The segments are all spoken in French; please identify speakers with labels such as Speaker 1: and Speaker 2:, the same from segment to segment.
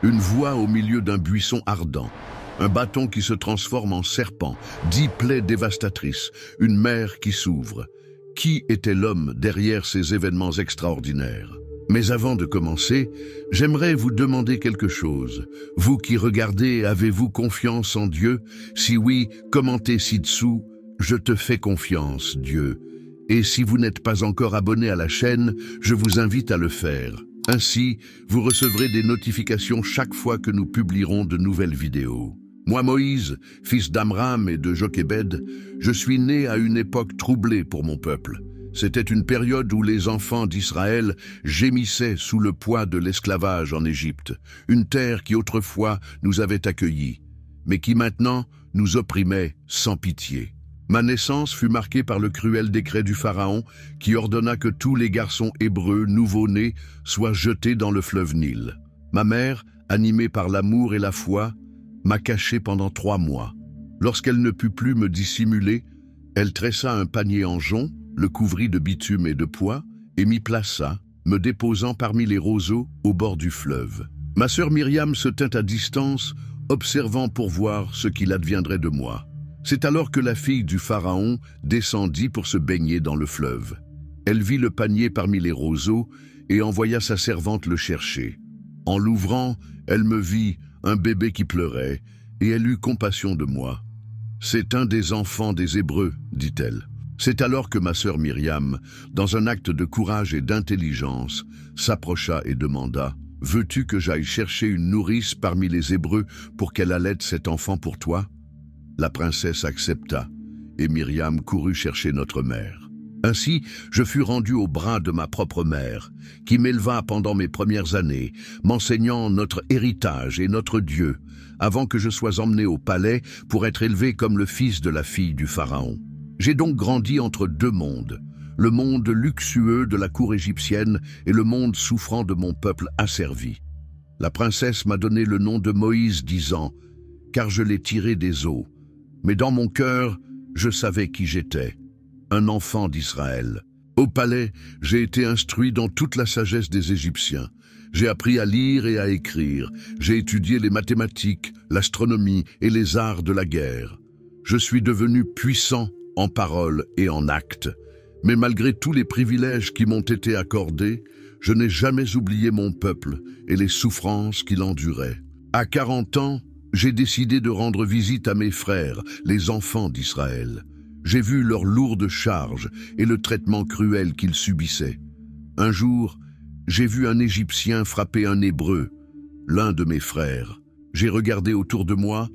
Speaker 1: Une voix au milieu d'un buisson ardent. Un bâton qui se transforme en serpent, 10 plaies dévastatrices, une mer qui s'ouvre. Qui était l'homme derrière ces événements extraordinaires? Mais avant de commencer, j'aimerais vous demander quelque chose. Vous qui regardez, avez-vous confiance en Dieu? Si oui, commentez ci-dessous « Je te fais confiance, Dieu ». Et si vous n'êtes pas encore abonné à la chaîne, je vous invite à le faire. Ainsi, vous recevrez des notifications chaque fois que nous publierons de nouvelles vidéos. Moi, Moïse, fils d'Amram et de Jochébed, je suis né à une époque troublée pour mon peuple. C'était une période où les enfants d'Israël gémissaient sous le poids de l'esclavage en Égypte, une terre qui autrefois nous avait accueillis, mais qui maintenant nous opprimait sans pitié. Ma naissance fut marquée par le cruel décret du Pharaon qui ordonna que tous les garçons hébreux nouveau-nés soient jetés dans le fleuve Nil. Ma mère, animée par l'amour et la foi, m'a caché pendant 3 mois. Lorsqu'elle ne put plus me dissimuler, elle tressa un panier en jonc, le couvrit de bitume et de pois, et m'y plaça, me déposant parmi les roseaux au bord du fleuve. Ma sœur Myriam se tint à distance, observant pour voir ce qu'il adviendrait de moi. C'est alors que la fille du Pharaon descendit pour se baigner dans le fleuve. Elle vit le panier parmi les roseaux et envoya sa servante le chercher. En l'ouvrant, elle me vit, un bébé qui pleurait, et elle eut compassion de moi. « C'est un des enfants des Hébreux, dit-elle. » C'est alors que ma sœur Myriam, dans un acte de courage et d'intelligence, s'approcha et demanda « Veux-tu que j'aille chercher une nourrice parmi les Hébreux pour qu'elle allaite cet enfant pour toi ?» La princesse accepta, et Myriam courut chercher notre mère. Ainsi, je fus rendu au bras de ma propre mère, qui m'éleva pendant mes premières années, m'enseignant notre héritage et notre Dieu, avant que je sois emmené au palais pour être élevé comme le fils de la fille du Pharaon. J'ai donc grandi entre 2 mondes, le monde luxueux de la cour égyptienne et le monde souffrant de mon peuple asservi. La princesse m'a donné le nom de Moïse, disant « car je l'ai tiré des eaux ». Mais dans mon cœur, je savais qui j'étais, un enfant d'Israël. Au palais, j'ai été instruit dans toute la sagesse des Égyptiens. J'ai appris à lire et à écrire. J'ai étudié les mathématiques, l'astronomie et les arts de la guerre. Je suis devenu puissant en parole et en acte. Mais malgré tous les privilèges qui m'ont été accordés, je n'ai jamais oublié mon peuple et les souffrances qu'il endurait. À 40 ans, j'ai décidé de rendre visite à mes frères, les enfants d'Israël. J'ai vu leurs lourdes charges et le traitement cruel qu'ils subissaient. Un jour, j'ai vu un Égyptien frapper un Hébreu, l'un de mes frères. J'ai regardé autour de moi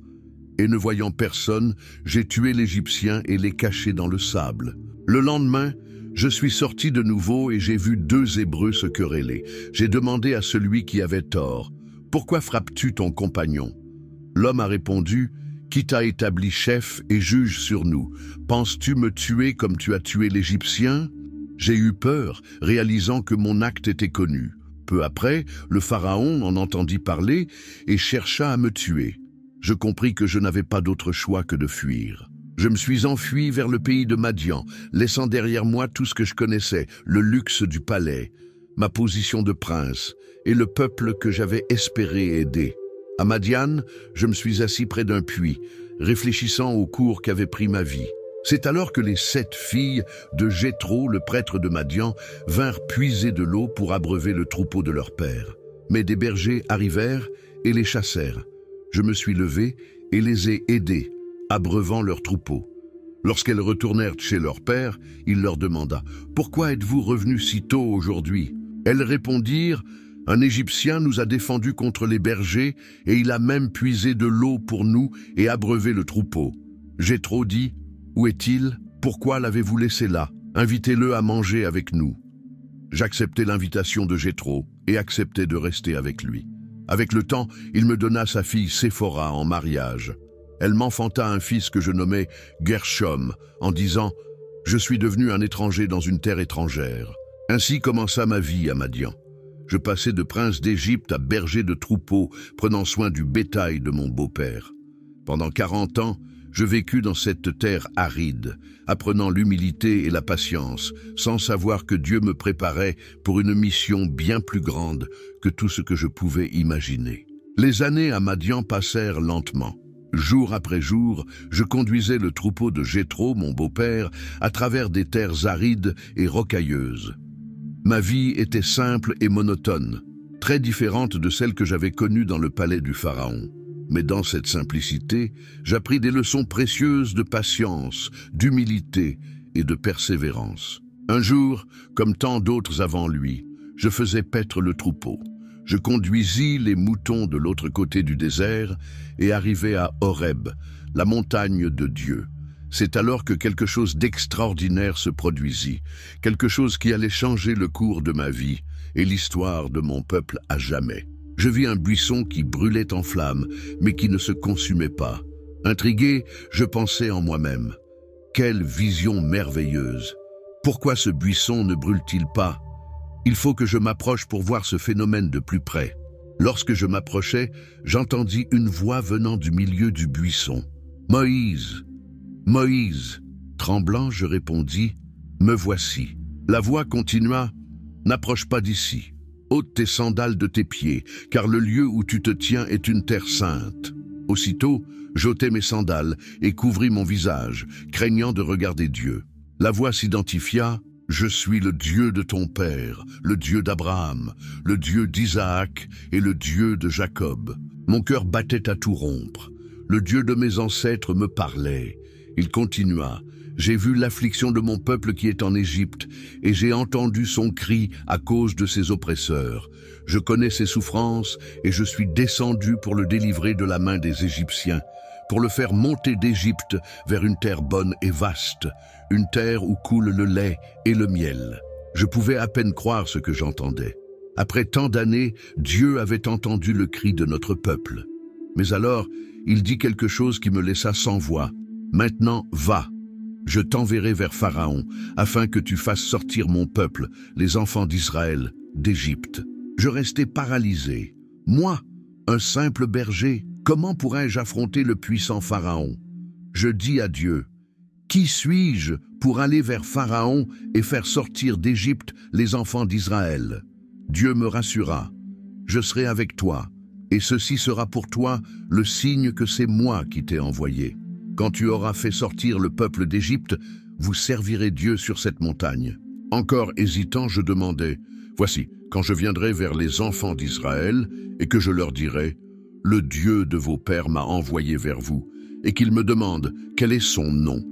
Speaker 1: et ne voyant personne, j'ai tué l'Égyptien et l'ai caché dans le sable. Le lendemain, je suis sorti de nouveau et j'ai vu 2 Hébreux se quereller. J'ai demandé à celui qui avait tort, « Pourquoi frappes-tu ton compagnon ?» L'homme a répondu « Qui t'a établi chef et juge sur nous? Penses-tu me tuer comme tu as tué l'Égyptien ?» J'ai eu peur, réalisant que mon acte était connu. Peu après, le Pharaon en entendit parler et chercha à me tuer. Je compris que je n'avais pas d'autre choix que de fuir. Je me suis enfui vers le pays de Madian, laissant derrière moi tout ce que je connaissais, le luxe du palais, ma position de prince et le peuple que j'avais espéré aider. À Madian, je me suis assis près d'un puits, réfléchissant au cours qu'avait pris ma vie. C'est alors que les 7 filles de Jéthro, le prêtre de Madian, vinrent puiser de l'eau pour abreuver le troupeau de leur père. Mais des bergers arrivèrent et les chassèrent. Je me suis levé et les ai aidées, abreuvant leur troupeau. Lorsqu'elles retournèrent chez leur père, il leur demanda « Pourquoi êtes-vous revenus si tôt aujourd'hui ?» Elles répondirent « Un Égyptien nous a défendus contre les bergers et il a même puisé de l'eau pour nous et abreuvé le troupeau. » Jéthro dit « Où est-il? Pourquoi l'avez-vous laissé là? Invitez-le à manger avec nous. » J'acceptai l'invitation de Jéthro et acceptai de rester avec lui. Avec le temps, il me donna sa fille Séphora en mariage. Elle m'enfanta un fils que je nommai Gershom en disant « Je suis devenu un étranger dans une terre étrangère. » Ainsi commença ma vie à Madian. Je passais de prince d'Égypte à berger de troupeaux, prenant soin du bétail de mon beau-père. Pendant 40 ans, je vécus dans cette terre aride, apprenant l'humilité et la patience, sans savoir que Dieu me préparait pour une mission bien plus grande que tout ce que je pouvais imaginer. Les années à Madian passèrent lentement. Jour après jour, je conduisais le troupeau de Jéthro, mon beau-père, à travers des terres arides et rocailleuses. Ma vie était simple et monotone, très différente de celle que j'avais connue dans le palais du Pharaon. Mais dans cette simplicité, j'appris des leçons précieuses de patience, d'humilité et de persévérance. Un jour, comme tant d'autres avant lui, je faisais paître le troupeau. Je conduisis les moutons de l'autre côté du désert et arrivai à Horeb, la montagne de Dieu. C'est alors que quelque chose d'extraordinaire se produisit, quelque chose qui allait changer le cours de ma vie et l'histoire de mon peuple à jamais. Je vis un buisson qui brûlait en flammes, mais qui ne se consumait pas. Intrigué, je pensais en moi-même. Quelle vision merveilleuse! Pourquoi ce buisson ne brûle-t-il pas? Il faut que je m'approche pour voir ce phénomène de plus près. Lorsque je m'approchais, j'entendis une voix venant du milieu du buisson. « Moïse! Moïse !» Tremblant, je répondis, « Me voici. » La voix continua, « N'approche pas d'ici. Ôte tes sandales de tes pieds, car le lieu où tu te tiens est une terre sainte. » Aussitôt, j'ôtai mes sandales et couvris mon visage, craignant de regarder Dieu. La voix s'identifia, « Je suis le Dieu de ton père, le Dieu d'Abraham, le Dieu d'Isaac et le Dieu de Jacob. » Mon cœur battait à tout rompre. Le Dieu de mes ancêtres me parlait. Il continua, « J'ai vu l'affliction de mon peuple qui est en Égypte, et j'ai entendu son cri à cause de ses oppresseurs. Je connais ses souffrances, et je suis descendu pour le délivrer de la main des Égyptiens, pour le faire monter d'Égypte vers une terre bonne et vaste, une terre où coule le lait et le miel. » Je pouvais à peine croire ce que j'entendais. Après tant d'années, Dieu avait entendu le cri de notre peuple. Mais alors, il dit quelque chose qui me laissa sans voix. « Maintenant, va, je t'enverrai vers Pharaon, afin que tu fasses sortir mon peuple, les enfants d'Israël, d'Égypte. » Je restai paralysé. Moi, un simple berger, comment pourrais-je affronter le puissant Pharaon? Je dis à Dieu, « Qui suis-je pour aller vers Pharaon et faire sortir d'Égypte les enfants d'Israël ?» Dieu me rassura, « Je serai avec toi, et ceci sera pour toi le signe que c'est moi qui t'ai envoyé. Quand tu auras fait sortir le peuple d'Égypte, vous servirez Dieu sur cette montagne. » Encore hésitant, je demandai, « Voici, quand je viendrai vers les enfants d'Israël, et que je leur dirai, « Le Dieu de vos pères m'a envoyé vers vous, et qu'ils me demandent quel est son nom.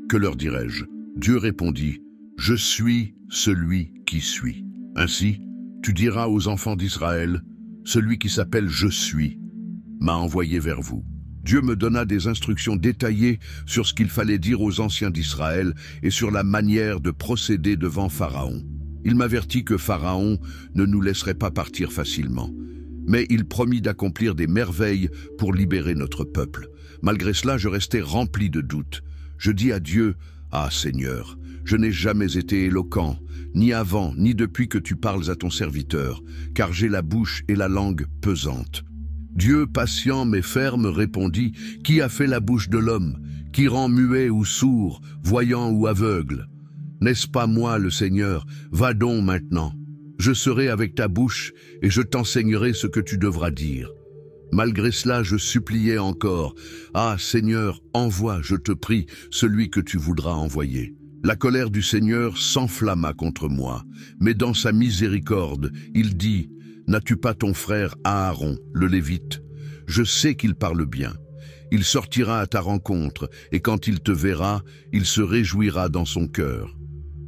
Speaker 1: Que leur dirai-je? » Dieu répondit, « Je suis celui qui suis. Ainsi, tu diras aux enfants d'Israël, « Celui qui s'appelle Je suis m'a envoyé vers vous. » Dieu me donna des instructions détaillées sur ce qu'il fallait dire aux anciens d'Israël et sur la manière de procéder devant Pharaon. Il m'avertit que Pharaon ne nous laisserait pas partir facilement. Mais il promit d'accomplir des merveilles pour libérer notre peuple. Malgré cela, je restais rempli de doutes. Je dis à Dieu, « Ah Seigneur, je n'ai jamais été éloquent, ni avant, ni depuis que tu parles à ton serviteur, car j'ai la bouche et la langue pesantes. » Dieu, patient mais ferme, répondit, « Qui a fait la bouche de l'homme? Qui rend muet ou sourd, voyant ou aveugle? N'est-ce pas moi, le Seigneur? Va donc maintenant. Je serai avec ta bouche et je t'enseignerai ce que tu devras dire. » Malgré cela, je suppliais encore, « Ah, Seigneur, envoie, je te prie, celui que tu voudras envoyer. » La colère du Seigneur s'enflamma contre moi, mais dans sa miséricorde, il dit, « N'as-tu pas ton frère Aaron, le Lévite? Je sais qu'il parle bien. Il sortira à ta rencontre, et quand il te verra, il se réjouira dans son cœur.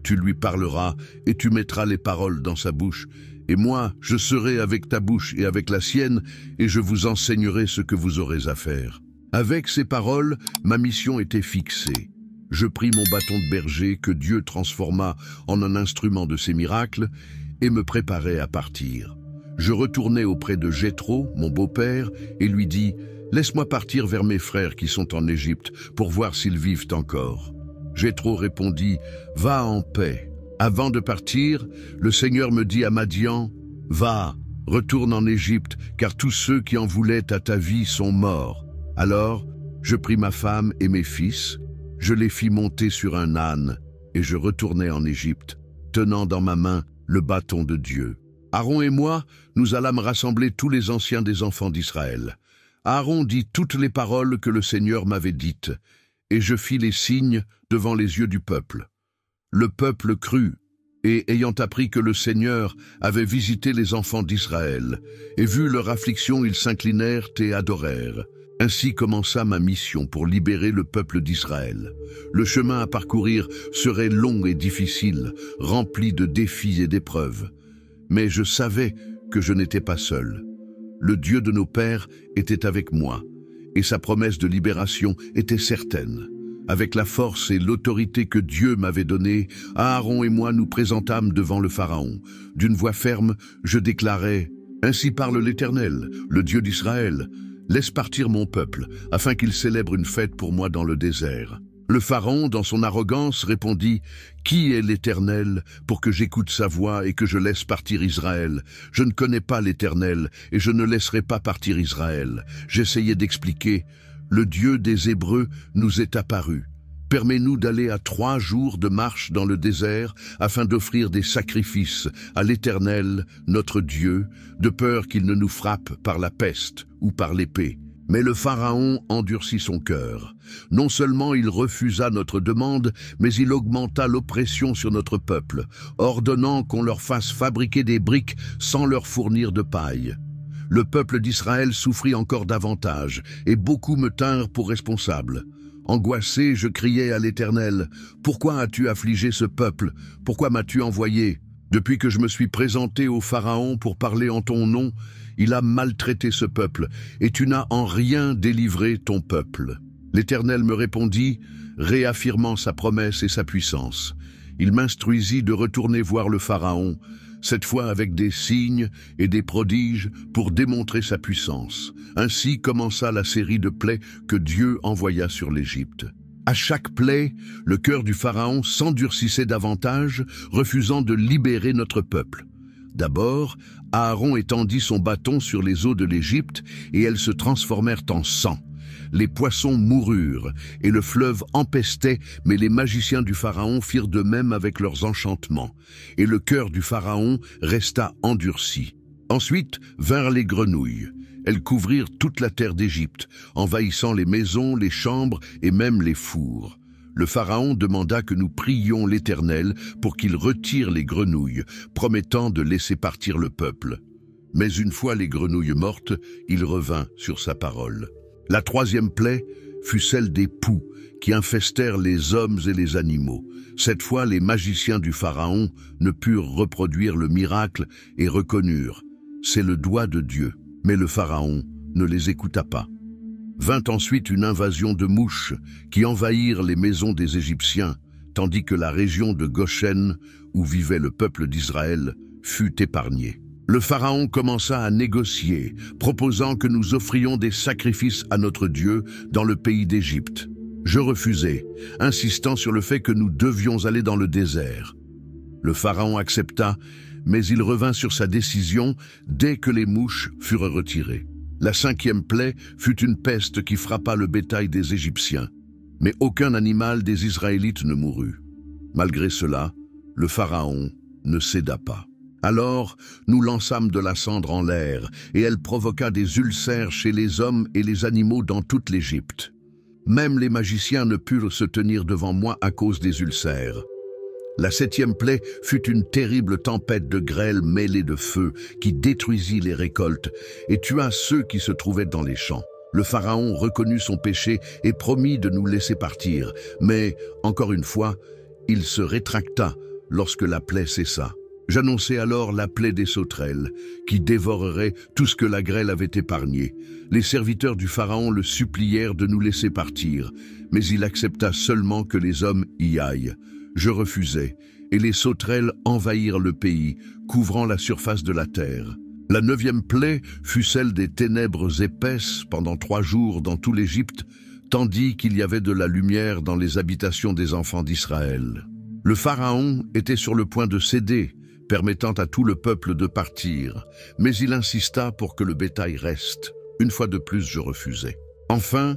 Speaker 1: Tu lui parleras, et tu mettras les paroles dans sa bouche, et moi, je serai avec ta bouche et avec la sienne, et je vous enseignerai ce que vous aurez à faire. » Avec ces paroles, ma mission était fixée. Je pris mon bâton de berger que Dieu transforma en un instrument de ses miracles, et me préparai à partir. Je retournai auprès de Jéthro, mon beau-père, et lui dis, « Laisse-moi partir vers mes frères qui sont en Égypte, pour voir s'ils vivent encore. » Jéthro répondit, « Va en paix. » Avant de partir, le Seigneur me dit à Madian, « Va, retourne en Égypte, car tous ceux qui en voulaient à ta vie sont morts. » Alors, je pris ma femme et mes fils, je les fis monter sur un âne, et je retournai en Égypte, tenant dans ma main le bâton de Dieu. Le bâton de Dieu Aaron et moi, nous allâmes rassembler tous les anciens des enfants d'Israël. Aaron dit toutes les paroles que le Seigneur m'avait dites, et je fis les signes devant les yeux du peuple. Le peuple crut, et ayant appris que le Seigneur avait visité les enfants d'Israël, et vu leur affliction, ils s'inclinèrent et adorèrent. Ainsi commença ma mission pour libérer le peuple d'Israël. Le chemin à parcourir serait long et difficile, rempli de défis et d'épreuves. Mais je savais que je n'étais pas seul. Le Dieu de nos pères était avec moi, et sa promesse de libération était certaine. Avec la force et l'autorité que Dieu m'avait donnée, Aaron et moi nous présentâmes devant le Pharaon. D'une voix ferme, je déclarai « Ainsi parle l'Éternel, le Dieu d'Israël. Laisse partir mon peuple, afin qu'il célèbre une fête pour moi dans le désert. » Le Pharaon, dans son arrogance, répondit « Qui est l'Éternel pour que j'écoute sa voix et que je laisse partir Israël? Je ne connais pas l'Éternel et je ne laisserai pas partir Israël. » J'essayais d'expliquer « Le Dieu des Hébreux nous est apparu. Permets-nous d'aller à 3 jours de marche dans le désert afin d'offrir des sacrifices à l'Éternel, notre Dieu, de peur qu'il ne nous frappe par la peste ou par l'épée. » Mais le Pharaon endurcit son cœur. Non seulement il refusa notre demande, mais il augmenta l'oppression sur notre peuple, ordonnant qu'on leur fasse fabriquer des briques sans leur fournir de paille. Le peuple d'Israël souffrit encore davantage, et beaucoup me tinrent pour responsable. Angoissé, je criai à l'Éternel, « Pourquoi as-tu affligé ce peuple? Pourquoi m'as-tu envoyé? Depuis que je me suis présenté au Pharaon pour parler en ton nom, il a maltraité ce peuple, et tu n'as en rien délivré ton peuple. » L'Éternel me répondit, réaffirmant sa promesse et sa puissance. Il m'instruisit de retourner voir le Pharaon, cette fois avec des signes et des prodiges pour démontrer sa puissance. Ainsi commença la série de plaies que Dieu envoya sur l'Égypte. À chaque plaie, le cœur du Pharaon s'endurcissait davantage, refusant de libérer notre peuple. D'abord, Aaron étendit son bâton sur les eaux de l'Égypte et elles se transformèrent en sang. Les poissons moururent et le fleuve empestait, mais les magiciens du Pharaon firent de même avec leurs enchantements. Et le cœur du Pharaon resta endurci. Ensuite vinrent les grenouilles. Elles couvrirent toute la terre d'Égypte, envahissant les maisons, les chambres et même les fours. Le Pharaon demanda que nous priions l'Éternel pour qu'il retire les grenouilles, promettant de laisser partir le peuple. Mais une fois les grenouilles mortes, il revint sur sa parole. La 3e plaie fut celle des poux, qui infestèrent les hommes et les animaux. Cette fois, les magiciens du Pharaon ne purent reproduire le miracle et reconnurent « C'est le doigt de Dieu ». Mais le Pharaon ne les écouta pas. Vint ensuite une invasion de mouches qui envahirent les maisons des Égyptiens, tandis que la région de Goshen, où vivait le peuple d'Israël, fut épargnée. Le Pharaon commença à négocier, proposant que nous offrions des sacrifices à notre Dieu dans le pays d'Égypte. Je refusai, insistant sur le fait que nous devions aller dans le désert. Le Pharaon accepta, mais il revint sur sa décision dès que les mouches furent retirées. La 5e plaie fut une peste qui frappa le bétail des Égyptiens. Mais aucun animal des Israélites ne mourut. Malgré cela, le Pharaon ne céda pas. Alors, nous lançâmes de la cendre en l'air, et elle provoqua des ulcères chez les hommes et les animaux dans toute l'Égypte. Même les magiciens ne purent se tenir devant moi à cause des ulcères. La 7e plaie fut une terrible tempête de grêle mêlée de feu qui détruisit les récoltes et tua ceux qui se trouvaient dans les champs. Le Pharaon reconnut son péché et promit de nous laisser partir, mais, encore une fois, il se rétracta lorsque la plaie cessa. J'annonçai alors la plaie des sauterelles, qui dévorerait tout ce que la grêle avait épargné. Les serviteurs du Pharaon le supplièrent de nous laisser partir, mais il accepta seulement que les hommes y aillent. Je refusai, et les sauterelles envahirent le pays, couvrant la surface de la terre. La 9e plaie fut celle des ténèbres épaisses pendant 3 jours dans tout l'Égypte, tandis qu'il y avait de la lumière dans les habitations des enfants d'Israël. Le Pharaon était sur le point de céder, permettant à tout le peuple de partir, mais il insista pour que le bétail reste. Une fois de plus, je refusai. Enfin,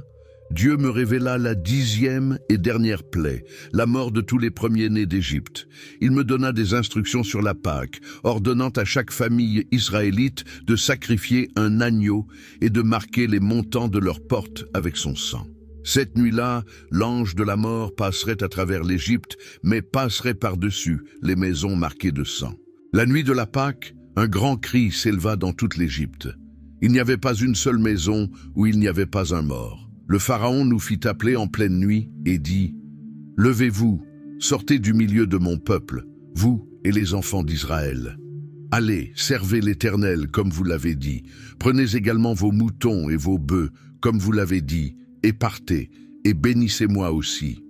Speaker 1: Dieu me révéla la 10e et dernière plaie, la mort de tous les premiers-nés d'Égypte. Il me donna des instructions sur la Pâque, ordonnant à chaque famille israélite de sacrifier un agneau et de marquer les montants de leurs portes avec son sang. Cette nuit-là, l'ange de la mort passerait à travers l'Égypte, mais passerait par-dessus les maisons marquées de sang. La nuit de la Pâque, un grand cri s'éleva dans toute l'Égypte. Il n'y avait pas une seule maison où il n'y avait pas un mort. Le Pharaon nous fit appeler en pleine nuit et dit « Levez-vous, sortez du milieu de mon peuple, vous et les enfants d'Israël. Allez, servez l'Éternel comme vous l'avez dit. Prenez également vos moutons et vos bœufs comme vous l'avez dit, et partez, et bénissez-moi aussi. »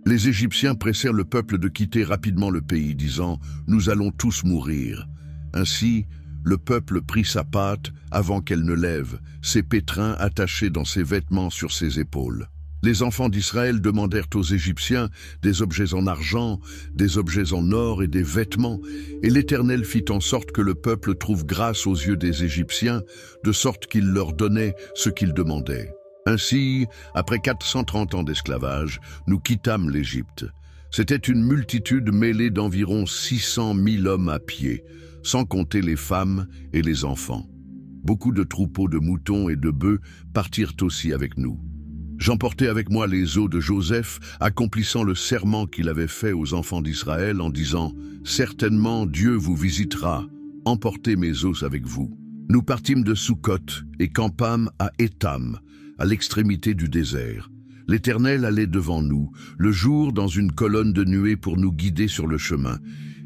Speaker 1: Les Égyptiens pressèrent le peuple de quitter rapidement le pays, disant « Nous allons tous mourir. » Ainsi, le peuple prit sa pâte avant qu'elle ne lève, ses pétrins attachés dans ses vêtements sur ses épaules. Les enfants d'Israël demandèrent aux Égyptiens des objets en argent, des objets en or et des vêtements, et l'Éternel fit en sorte que le peuple trouve grâce aux yeux des Égyptiens, de sorte qu'il leur donnait ce qu'ils demandaient. Ainsi, après 430 ans d'esclavage, nous quittâmes l'Égypte. C'était une multitude mêlée d'environ 600 000 hommes à pied, sans compter les femmes et les enfants. Beaucoup de troupeaux de moutons et de bœufs partirent aussi avec nous. J'emportai avec moi les os de Joseph, accomplissant le serment qu'il avait fait aux enfants d'Israël en disant « Certainement Dieu vous visitera, emportez mes os avec vous. » Nous partîmes de Sukkot et campâmes à Étam, à l'extrémité du désert. L'Éternel allait devant nous, le jour dans une colonne de nuée pour nous guider sur le chemin,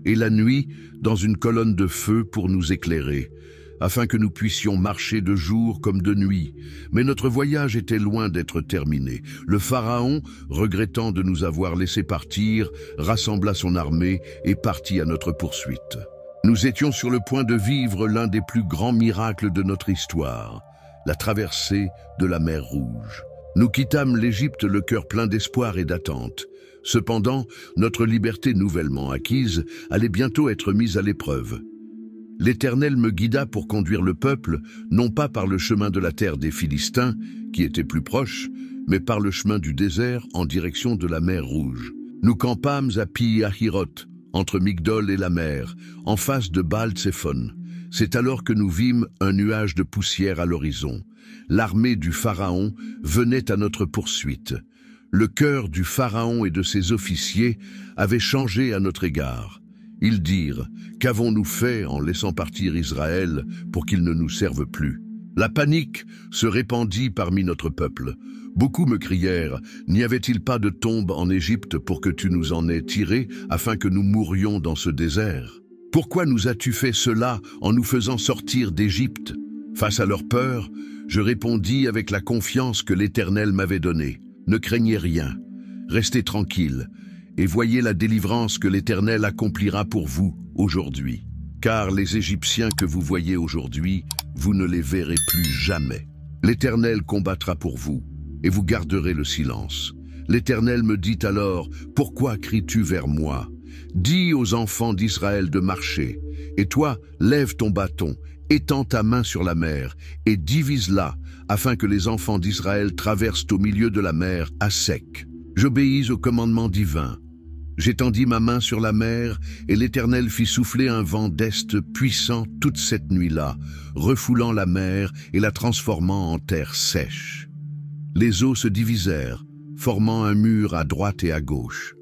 Speaker 1: et la nuit dans une colonne de feu pour nous éclairer, afin que nous puissions marcher de jour comme de nuit. Mais notre voyage était loin d'être terminé. Le Pharaon, regrettant de nous avoir laissé partir, rassembla son armée et partit à notre poursuite. Nous étions sur le point de vivre l'un des plus grands miracles de notre histoire, la traversée de la mer Rouge. Nous quittâmes l'Égypte le cœur plein d'espoir et d'attente. Cependant, notre liberté nouvellement acquise allait bientôt être mise à l'épreuve. L'Éternel me guida pour conduire le peuple, non pas par le chemin de la terre des Philistins, qui était plus proche, mais par le chemin du désert en direction de la mer Rouge. Nous campâmes à Pi-Hahiroth, entre Migdol et la mer, en face de Baal-Tsephon. C'est alors que nous vîmes un nuage de poussière à l'horizon. L'armée du Pharaon venait à notre poursuite. Le cœur du Pharaon et de ses officiers avait changé à notre égard. Ils dirent « Qu'avons-nous fait en laissant partir Israël pour qu'il ne nous serve plus ?» La panique se répandit parmi notre peuple. Beaucoup me crièrent « N'y avait-il pas de tombe en Égypte pour que tu nous en aies tirés afin que nous mourions dans ce désert ? Pourquoi nous as-tu fait cela en nous faisant sortir d'Égypte ?» Face à leur peur, je répondis avec la confiance que l'Éternel m'avait donnée. « Ne craignez rien, restez tranquilles, et voyez la délivrance que l'Éternel accomplira pour vous aujourd'hui. Car les Égyptiens que vous voyez aujourd'hui, vous ne les verrez plus jamais. L'Éternel combattra pour vous, et vous garderez le silence. » L'Éternel me dit alors, « Pourquoi cries-tu vers moi ? Dis aux enfants d'Israël de marcher, et toi, lève ton bâton, étends ta main sur la mer, et divise-la, afin que les enfants d'Israël traversent au milieu de la mer à sec. » J'obéis au commandement divin. J'étendis ma main sur la mer, et l'Éternel fit souffler un vent d'est puissant toute cette nuit-là, refoulant la mer et la transformant en terre sèche. Les eaux se divisèrent, formant un mur à droite et à gauche.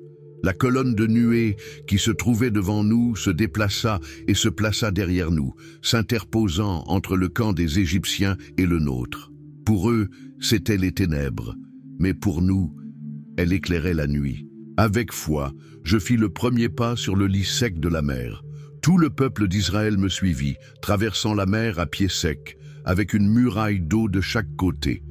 Speaker 1: La colonne de nuée qui se trouvait devant nous se déplaça et se plaça derrière nous, s'interposant entre le camp des Égyptiens et le nôtre. Pour eux, c'étaient les ténèbres, mais pour nous, elle éclairait la nuit. Avec foi, je fis le premier pas sur le lit sec de la mer. Tout le peuple d'Israël me suivit, traversant la mer à pied sec, avec une muraille d'eau de chaque côté.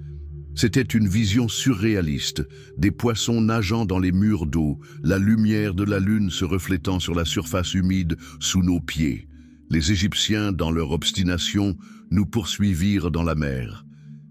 Speaker 1: C'était une vision surréaliste, des poissons nageant dans les murs d'eau, la lumière de la lune se reflétant sur la surface humide sous nos pieds. Les Égyptiens, dans leur obstination, nous poursuivirent dans la mer.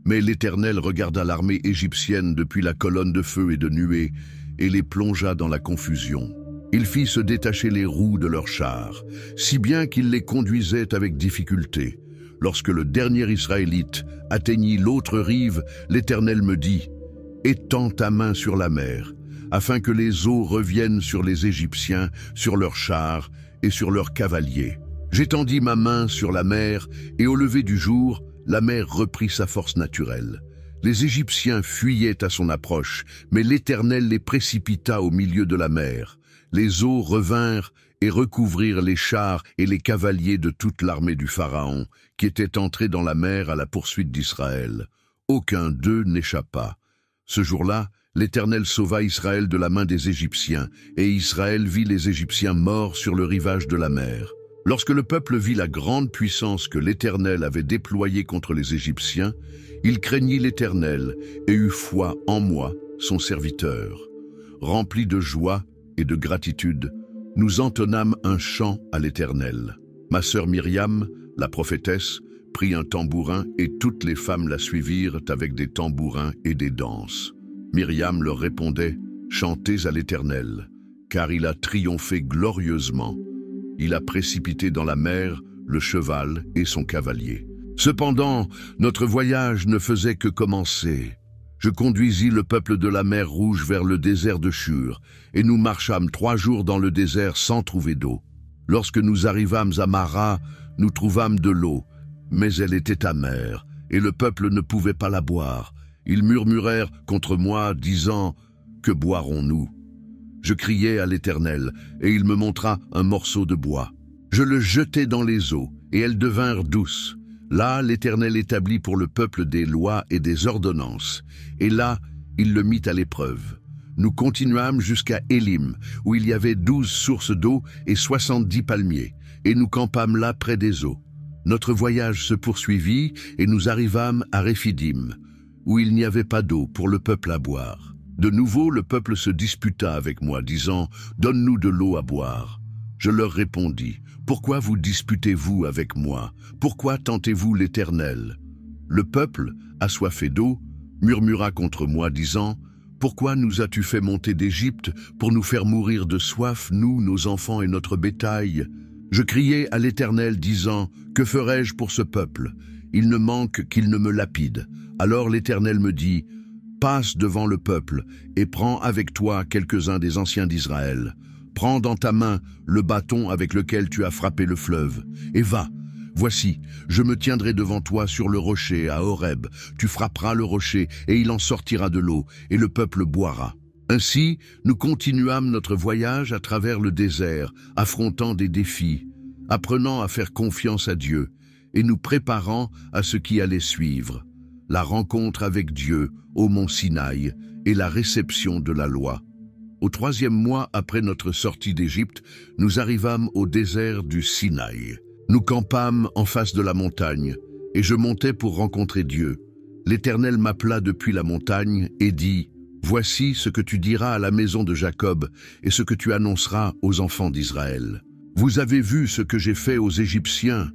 Speaker 1: Mais l'Éternel regarda l'armée égyptienne depuis la colonne de feu et de nuée et les plongea dans la confusion. Il fit se détacher les roues de leurs chars, si bien qu'ils les conduisaient avec difficulté. Lorsque le dernier Israélite atteignit l'autre rive, l'Éternel me dit « étends ta main sur la mer, afin que les eaux reviennent sur les Égyptiens, sur leurs chars et sur leurs cavaliers. J'étendis ma main sur la mer, et au lever du jour, la mer reprit sa force naturelle. Les Égyptiens fuyaient à son approche, mais l'Éternel les précipita au milieu de la mer. Les eaux revinrent et recouvrirent les chars et les cavaliers de toute l'armée du Pharaon, qui était entrée dans la mer à la poursuite d'Israël. Aucun d'eux n'échappa. Ce jour-là, l'Éternel sauva Israël de la main des Égyptiens, et Israël vit les Égyptiens morts sur le rivage de la mer. Lorsque le peuple vit la grande puissance que l'Éternel avait déployée contre les Égyptiens, il craignit l'Éternel et eut foi en moi, son serviteur. Remplis de joie et de gratitude, nous entonnâmes un chant à l'Éternel. Ma sœur Myriam, la prophétesse, prit un tambourin et toutes les femmes la suivirent avec des tambourins et des danses. Myriam leur répondait « Chantez à l'Éternel, car il a triomphé glorieusement. Il a précipité dans la mer le cheval et son cavalier. » Cependant, notre voyage ne faisait que commencer. Je conduisis le peuple de la mer Rouge vers le désert de Shur, et nous marchâmes 3 jours dans le désert sans trouver d'eau. Lorsque nous arrivâmes à Mara, nous trouvâmes de l'eau, mais elle était amère, et le peuple ne pouvait pas la boire. Ils murmurèrent contre moi, disant « Que boirons-nous » Je criai à l'Éternel, et il me montra un morceau de bois. Je le jetai dans les eaux, et elles devinrent douces. Là, l'Éternel établit pour le peuple des lois et des ordonnances, et là, il le mit à l'épreuve. Nous continuâmes jusqu'à Élim, où il y avait 12 sources d'eau et 70 palmiers, et nous campâmes là près des eaux. Notre voyage se poursuivit, et nous arrivâmes à Réphidim, où il n'y avait pas d'eau pour le peuple à boire. De nouveau, le peuple se disputa avec moi, disant « Donne-nous de l'eau à boire ». Je leur répondis « Pourquoi vous disputez-vous avec moi? Pourquoi tentez-vous l'Éternel » Le peuple, assoiffé d'eau, murmura contre moi, disant « Pourquoi nous as-tu fait monter d'Égypte pour nous faire mourir de soif, nous, nos enfants et notre bétail ?» Je criai à l'Éternel, disant « Que ferai-je pour ce peuple? Il ne manque qu'il ne me lapide. » Alors l'Éternel me dit « Passe devant le peuple et prends avec toi quelques-uns des anciens d'Israël. Prends dans ta main le bâton avec lequel tu as frappé le fleuve, et va. Voici, je me tiendrai devant toi sur le rocher à Horeb. Tu frapperas le rocher, et il en sortira de l'eau, et le peuple boira. » Ainsi, nous continuâmes notre voyage à travers le désert, affrontant des défis, apprenant à faire confiance à Dieu, et nous préparant à ce qui allait suivre, la rencontre avec Dieu au mont Sinaï et la réception de la loi. Au 3e mois après notre sortie d'Égypte, nous arrivâmes au désert du Sinaï. Nous campâmes en face de la montagne, et je montais pour rencontrer Dieu. L'Éternel m'appela depuis la montagne et dit « Voici ce que tu diras à la maison de Jacob et ce que tu annonceras aux enfants d'Israël. Vous avez vu ce que j'ai fait aux Égyptiens,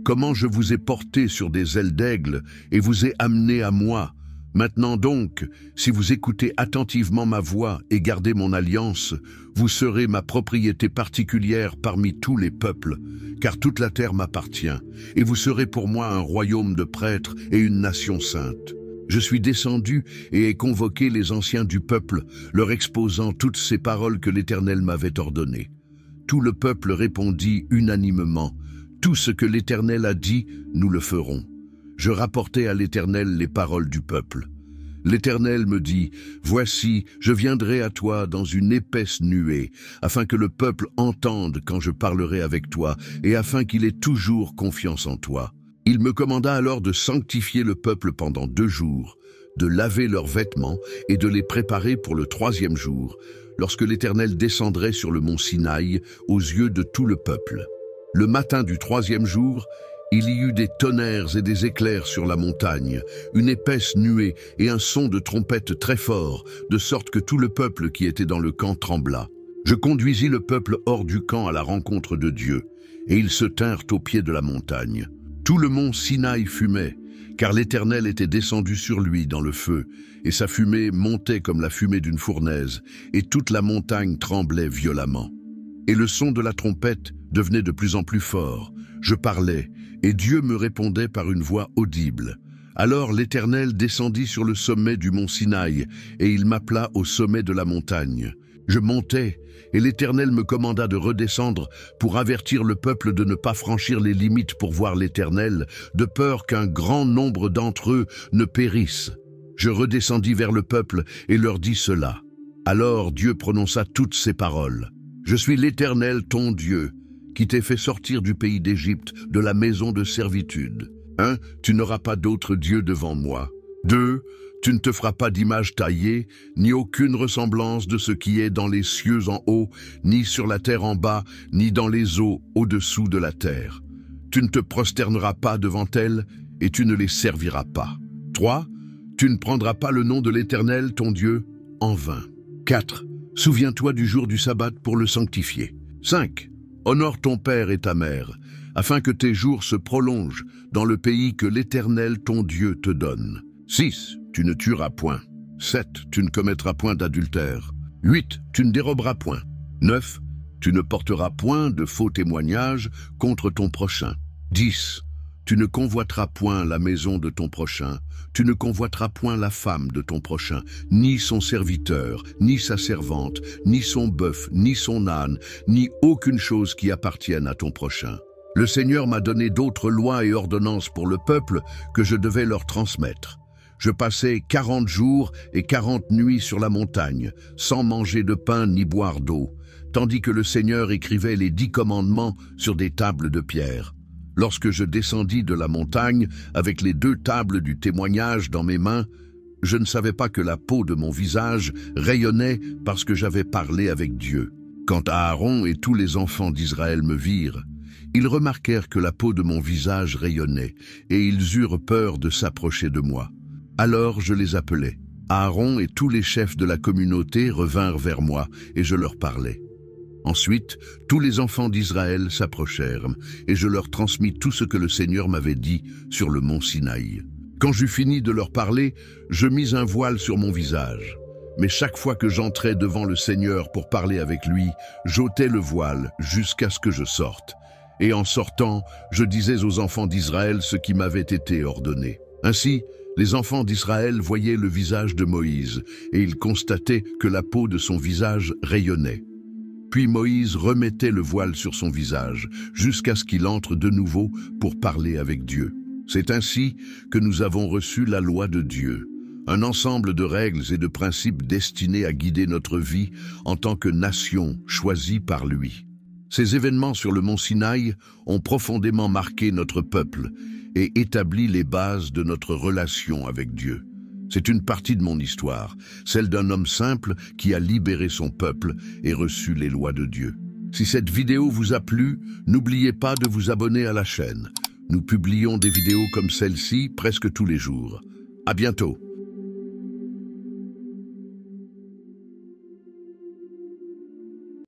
Speaker 1: comment je vous ai portés sur des ailes d'aigle et vous ai amenés à moi. Maintenant donc, si vous écoutez attentivement ma voix et gardez mon alliance, vous serez ma propriété particulière parmi tous les peuples, car toute la terre m'appartient, et vous serez pour moi un royaume de prêtres et une nation sainte. Je suis descendu et ai convoqué les anciens du peuple, leur exposant toutes ces paroles que l'Éternel m'avait ordonnées. Tout le peuple répondit unanimement, « Tout ce que l'Éternel a dit, nous le ferons. » Je rapportai à l'Éternel les paroles du peuple. L'Éternel me dit, « Voici, je viendrai à toi dans une épaisse nuée, afin que le peuple entende quand je parlerai avec toi, et afin qu'il ait toujours confiance en toi. » Il me commanda alors de sanctifier le peuple pendant 2 jours, de laver leurs vêtements et de les préparer pour le 3e jour, lorsque l'Éternel descendrait sur le mont Sinaï aux yeux de tout le peuple. Le matin du 3e jour, il y eut des tonnerres et des éclairs sur la montagne, une épaisse nuée et un son de trompette très fort, de sorte que tout le peuple qui était dans le camp trembla. Je conduisis le peuple hors du camp à la rencontre de Dieu, et ils se tinrent au pied de la montagne. Tout le mont Sinaï fumait, car l'Éternel était descendu sur lui dans le feu, et sa fumée montait comme la fumée d'une fournaise, et toute la montagne tremblait violemment. Et le son de la trompette devenait de plus en plus fort. Je parlais, et Dieu me répondait par une voix audible. Alors l'Éternel descendit sur le sommet du mont Sinaï, et il m'appela au sommet de la montagne. Je montai, et l'Éternel me commanda de redescendre pour avertir le peuple de ne pas franchir les limites pour voir l'Éternel, de peur qu'un grand nombre d'entre eux ne périssent. Je redescendis vers le peuple et leur dis cela. Alors Dieu prononça toutes ces paroles. « Je suis l'Éternel ton Dieu, qui t'ai fait sortir du pays d'Égypte, de la maison de servitude. 1. Tu n'auras pas d'autre Dieu devant moi. 2. Tu ne te feras pas d'image taillée, ni aucune ressemblance de ce qui est dans les cieux en haut, ni sur la terre en bas, ni dans les eaux au-dessous de la terre. Tu ne te prosterneras pas devant elles, et tu ne les serviras pas. 3. Tu ne prendras pas le nom de l'Éternel, ton Dieu, en vain. 4. Souviens-toi du jour du sabbat pour le sanctifier. 5. Honore ton père et ta mère, afin que tes jours se prolongent dans le pays que l'Éternel, ton Dieu, te donne. 6. Tu ne tueras point. 7. Tu ne commettras point d'adultère. 8. Tu ne déroberas point. 9. Tu ne porteras point de faux témoignages contre ton prochain. 10. Tu ne convoiteras point la maison de ton prochain, tu ne convoiteras point la femme de ton prochain, ni son serviteur, ni sa servante, ni son bœuf, ni son âne, ni aucune chose qui appartienne à ton prochain. Le Seigneur m'a donné d'autres lois et ordonnances pour le peuple que je devais leur transmettre. Je passai 40 jours et 40 nuits sur la montagne, sans manger de pain ni boire d'eau, tandis que le Seigneur écrivait les 10 commandements sur des tables de pierre. Lorsque je descendis de la montagne avec les 2 tables du témoignage dans mes mains, je ne savais pas que la peau de mon visage rayonnait parce que j'avais parlé avec Dieu. Quand Aaron et tous les enfants d'Israël me virent, ils remarquèrent que la peau de mon visage rayonnait et ils eurent peur de s'approcher de moi. Alors je les appelai. Aaron et tous les chefs de la communauté revinrent vers moi et je leur parlais. Ensuite, tous les enfants d'Israël s'approchèrent, et je leur transmis tout ce que le Seigneur m'avait dit sur le mont Sinaï. Quand j'eus fini de leur parler, je mis un voile sur mon visage. Mais chaque fois que j'entrais devant le Seigneur pour parler avec lui, j'ôtais le voile jusqu'à ce que je sorte. Et en sortant, je disais aux enfants d'Israël ce qui m'avait été ordonné. Ainsi, les enfants d'Israël voyaient le visage de Moïse, et ils constataient que la peau de son visage rayonnait. Puis Moïse remettait le voile sur son visage, jusqu'à ce qu'il entre de nouveau pour parler avec Dieu. C'est ainsi que nous avons reçu la loi de Dieu, un ensemble de règles et de principes destinés à guider notre vie en tant que nation choisie par lui. Ces événements sur le mont Sinaï ont profondément marqué notre peuple et établi les bases de notre relation avec Dieu. C'est une partie de mon histoire, celle d'un homme simple qui a libéré son peuple et reçu les lois de Dieu. Si cette vidéo vous a plu, n'oubliez pas de vous abonner à la chaîne. Nous publions des vidéos comme celle-ci presque tous les jours. À bientôt.